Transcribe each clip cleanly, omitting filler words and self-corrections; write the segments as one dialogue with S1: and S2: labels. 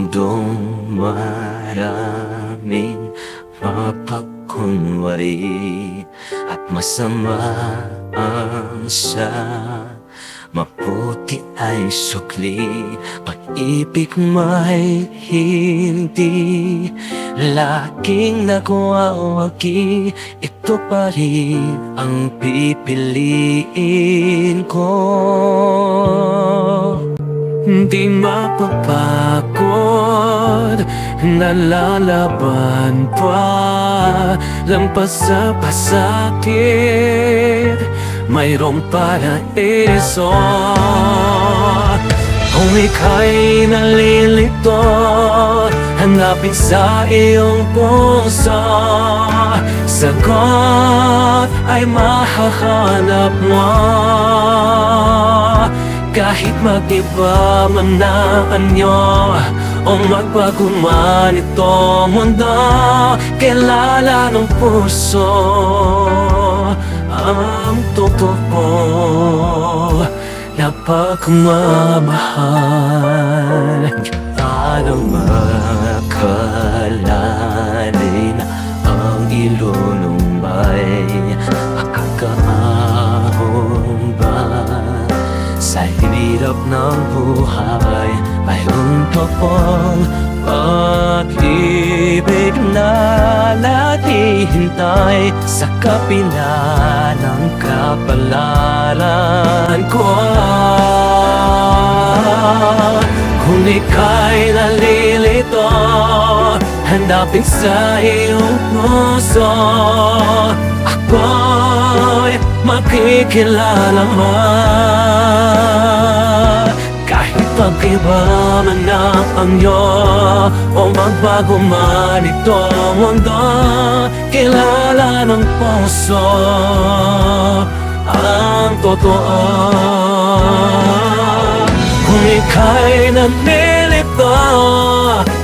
S1: mundong maraming mapagkunwari at masama ang sa mabuti ay sukli. Pag-ibig may hindi laging nagwawagi, ito pa rin ang pipiliin ko. Di mapapagod, nalalaban pa, lampas sa pasakit, mayroong paraiso. Kung ika'y nalilito, hanapin sa iyong puso, sagot ay mahahanap mo. Kahit mag-iba man na anyo o magbago man itong mundo, kilala ng puso ang totoo na pagmamahal. Paano makalalin ang ilulumbay? Makakaahon ba sa hirap ng buhay? Mayroon pa pong pag-ibig na naghihintay sa kapila ng kapalaran ko. Kung ika'y nalilito, hanapin sa iyong puso, ako'y makikilala mo. Kahit pag-iba man ang anyo o magbago man itong mundo, kilala ng puso ang totoo. Kung ika'y nalilito,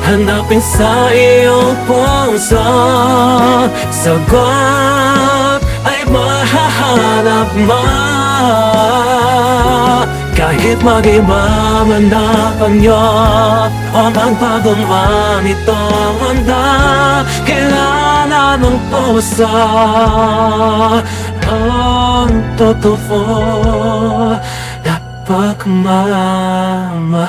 S1: hanapin sa iyong puso, sagot ay mahahanap mo. Kahit mag-iba man na panyo o magbago man itong mundo, kilala ng puso ang totoo na pagmamahal.